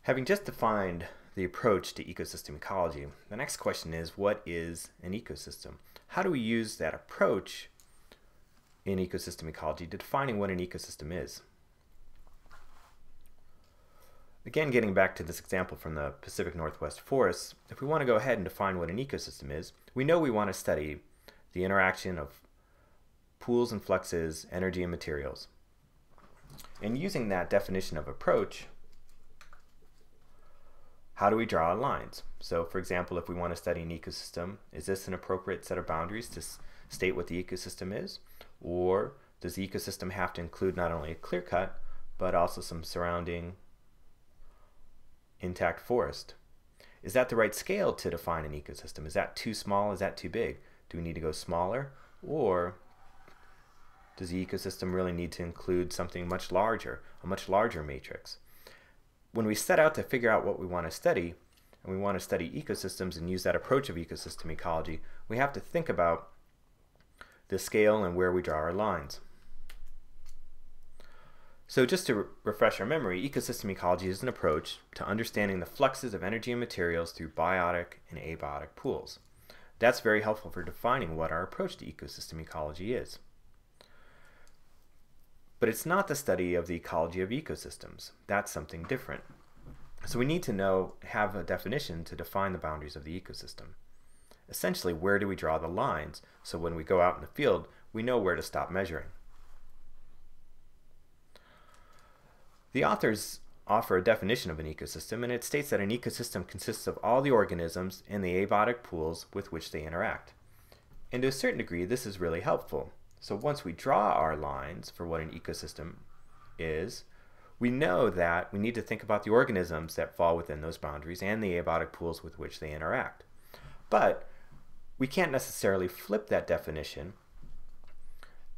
Having just defined the approach to ecosystem ecology, the next question is, what is an ecosystem? How do we use that approach in ecosystem ecology to defining what an ecosystem is? Again, getting back to this example from the Pacific Northwest forests, if we want to go ahead and define what an ecosystem is, we know we want to study the interaction of pools and fluxes, energy and materials. And using that definition of approach, how do we draw lines? So for example, if we want to study an ecosystem, is this an appropriate set of boundaries to state what the ecosystem is? Or does the ecosystem have to include not only a clear cut, but also some surrounding intact forest? Is that the right scale to define an ecosystem? Is that too small? Is that too big? Do we need to go smaller? Or does the ecosystem really need to include something much larger, a much larger matrix? When we set out to figure out what we want to study, and we want to study ecosystems and use that approach of ecosystem ecology, we have to think about the scale and where we draw our lines. So just to refresh our memory, ecosystem ecology is an approach to understanding the fluxes of energy and materials through biotic and abiotic pools. That's very helpful for defining what our approach to ecosystem ecology is. But it's not the study of the ecology of ecosystems. That's something different. So we need to have a definition to define the boundaries of the ecosystem. Essentially, where do we draw the lines so when we go out in the field, we know where to stop measuring. The authors offer a definition of an ecosystem, and it states that an ecosystem consists of all the organisms in the abiotic pools with which they interact. And to a certain degree, this is really helpful. So once we draw our lines for what an ecosystem is, we know that we need to think about the organisms that fall within those boundaries and the abiotic pools with which they interact. But we can't necessarily flip that definition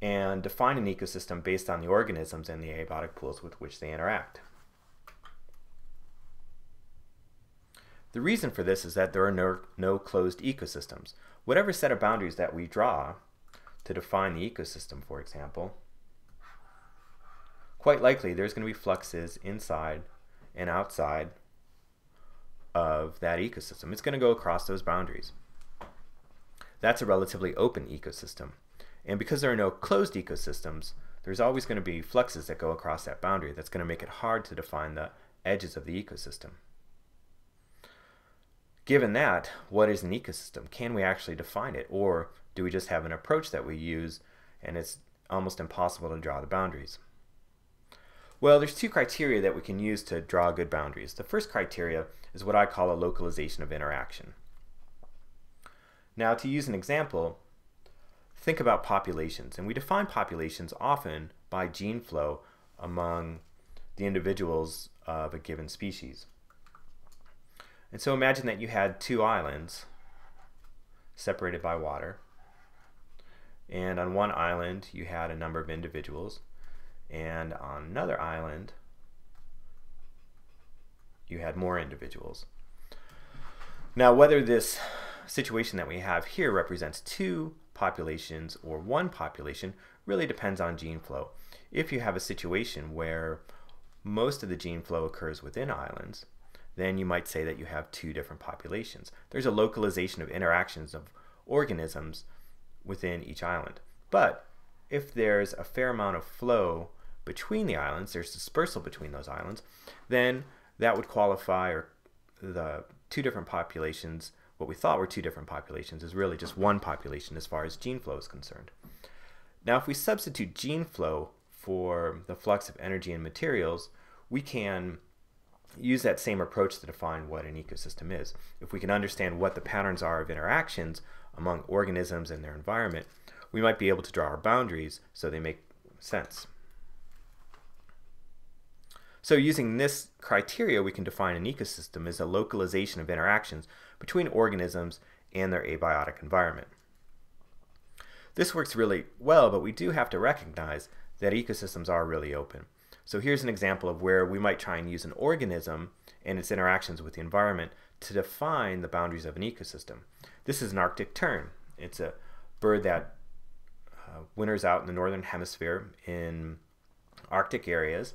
and define an ecosystem based on the organisms and the abiotic pools with which they interact. The reason for this is that there are no closed ecosystems. Whatever set of boundaries that we draw to define the ecosystem, for example, quite likely there's going to be fluxes inside and outside of that ecosystem. It's going to go across those boundaries. That's a relatively open ecosystem. And because there are no closed ecosystems, there's always going to be fluxes that go across that boundary. That's going to make it hard to define the edges of the ecosystem. Given that, what is an ecosystem? Can we actually define it? Or do we just have an approach that we use and it's almost impossible to draw the boundaries? Well, there's two criteria that we can use to draw good boundaries. The first criteria is what I call a localization of interaction. Now, to use an example, think about populations. And we define populations often by gene flow among the individuals of a given species. And so imagine that you had two islands separated by water. And on one island you had a number of individuals, and on another island you had more individuals. Now, whether this situation that we have here represents two populations or one population really depends on gene flow. If you have a situation where most of the gene flow occurs within islands, then you might say that you have two different populations. There's a localization of interactions of organisms within each island. But if there's a fair amount of flow between the islands, there's dispersal between those islands, then that would qualify, or the two different populations, what we thought were two different populations, is really just one population as far as gene flow is concerned. Now, if we substitute gene flow for the flux of energy and materials, we can use that same approach to define what an ecosystem is. If we can understand what the patterns are of interactions among organisms and their environment, we might be able to draw our boundaries so they make sense. So using this criteria, we can define an ecosystem as a localization of interactions between organisms and their abiotic environment. This works really well, but we do have to recognize that ecosystems are really open. So here's an example of where we might try and use an organism and its interactions with the environment to define the boundaries of an ecosystem. This is an Arctic tern. It's a bird that winters out in the northern hemisphere in Arctic areas.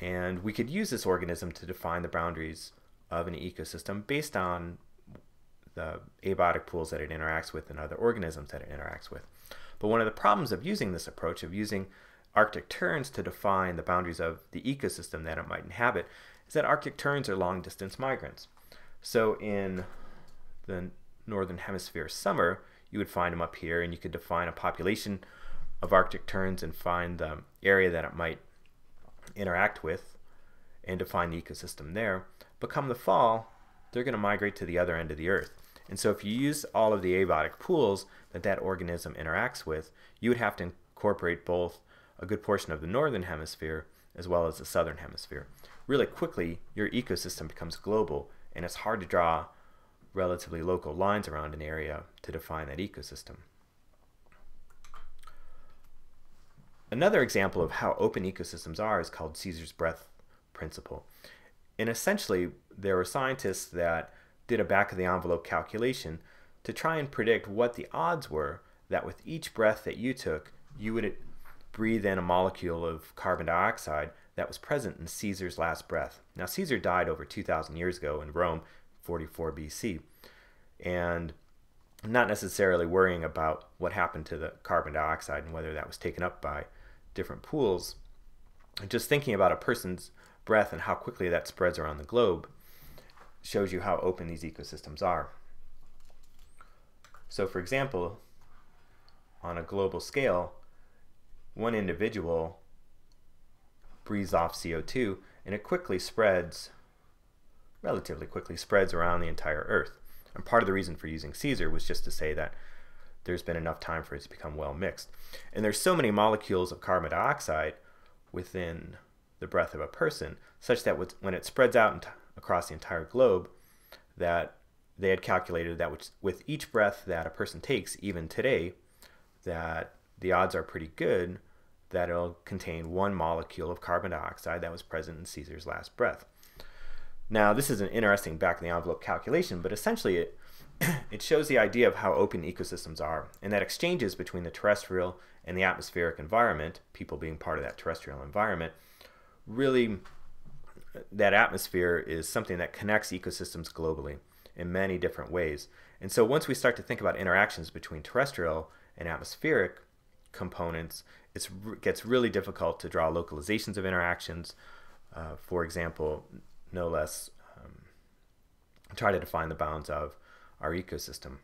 And we could use this organism to define the boundaries of an ecosystem based on the abiotic pools that it interacts with and other organisms that it interacts with. But one of the problems of using this approach, of using Arctic terns to define the boundaries of the ecosystem that it might inhabit, is that Arctic terns are long-distance migrants. So in the northern hemisphere summer, you would find them up here, and you could define a population of Arctic terns and find the area that it might interact with and define the ecosystem there. But come the fall, they're going to migrate to the other end of the Earth. And so if you use all of the abiotic pools that that organism interacts with, you would have to incorporate both a good portion of the northern hemisphere as well as the southern hemisphere. Really quickly, your ecosystem becomes global, and it's hard to draw relatively local lines around an area to define that ecosystem. Another example of how open ecosystems are is called Caesar's breadth principle. And essentially, there were scientists that did a back-of-the-envelope calculation to try and predict what the odds were that with each breath that you took, you would breathe in a molecule of carbon dioxide that was present in Caesar's last breath. Now, Caesar died over 2,000 years ago in Rome, 44 BC, and not necessarily worrying about what happened to the carbon dioxide and whether that was taken up by different pools. Just thinking about a person's breath and how quickly that spreads around the globe shows you how open these ecosystems are. So for example, on a global scale, one individual breathes off CO2 and it quickly spreads, relatively quickly spreads around the entire Earth. And part of the reason for using Caesar was just to say that there's been enough time for it to become well mixed. And there's so many molecules of carbon dioxide within the breath of a person, such that when it spreads out across the entire globe, that they had calculated that with each breath that a person takes, even today, that the odds are pretty good that it'll contain one molecule of carbon dioxide that was present in Caesar's last breath. Now, this is an interesting back-of-the-envelope calculation, but essentially it shows the idea of how open ecosystems are, and that exchanges between the terrestrial and the atmospheric environment, people being part of that terrestrial environment, really, that atmosphere is something that connects ecosystems globally in many different ways. And so once we start to think about interactions between terrestrial and atmospheric components, it gets really difficult to draw localizations of interactions. For example, no less try to define the bounds of our ecosystem.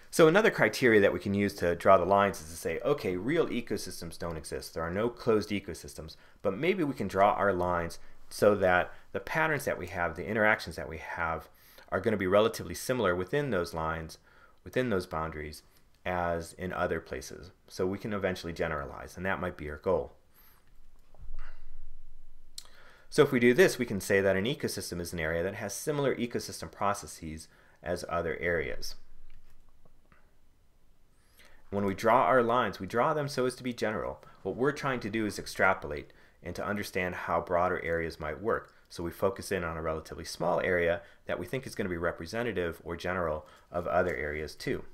So another criteria that we can use to draw the lines is to say, okay, real ecosystems don't exist. There are no closed ecosystems, but maybe we can draw our lines so that the patterns that we have, the interactions that we have, are going to be relatively similar within those lines, within those boundaries, as in other places. So we can eventually generalize, and that might be our goal. So if we do this, we can say that an ecosystem is an area that has similar ecosystem processes as other areas. When we draw our lines, we draw them so as to be general. What we're trying to do is extrapolate and to understand how broader areas might work. So we focus in on a relatively small area that we think is going to be representative or general of other areas too.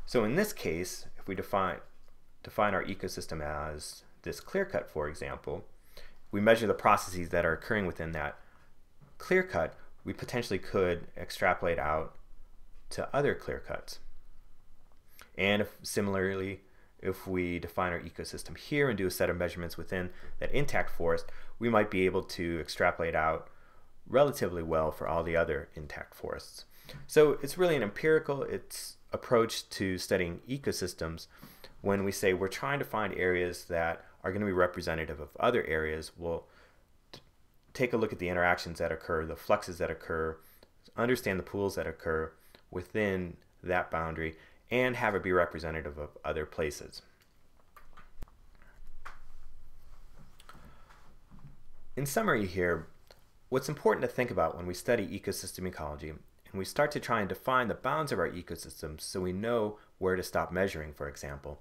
So in this case, if we define our ecosystem as this clear cut, for example, we measure the processes that are occurring within that clear cut, we potentially could extrapolate out to other clear cuts. And similarly, if we define our ecosystem here and do a set of measurements within that intact forest, we might be able to extrapolate out relatively well for all the other intact forests. So it's really an empirical approach to studying ecosystems. When we say we're trying to find areas that are going to be representative of other areas, we'll take a look at the interactions that occur, the fluxes that occur, understand the pools that occur within that boundary, and have it be representative of other places. In summary here, what's important to think about when we study ecosystem ecology and we start to try and define the bounds of our ecosystems so we know where to stop measuring, for example,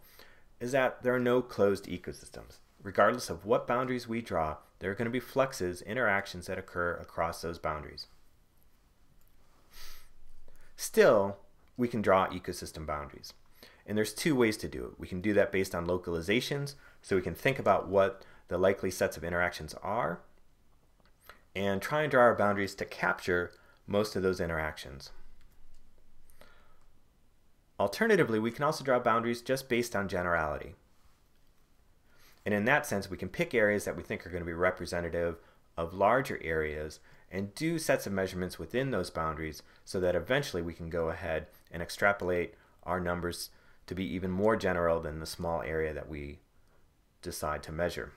is that there are no closed ecosystems. Regardless of what boundaries we draw, there are going to be fluxes, interactions that occur across those boundaries. Still, we can draw ecosystem boundaries. And there's two ways to do it. We can do that based on localizations, so we can think about what the likely sets of interactions are and try and draw our boundaries to capture most of those interactions. Alternatively, we can also draw boundaries just based on generality. And in that sense, we can pick areas that we think are going to be representative of larger areas and do sets of measurements within those boundaries so that eventually we can go ahead and extrapolate our numbers to be even more general than the small area that we decide to measure.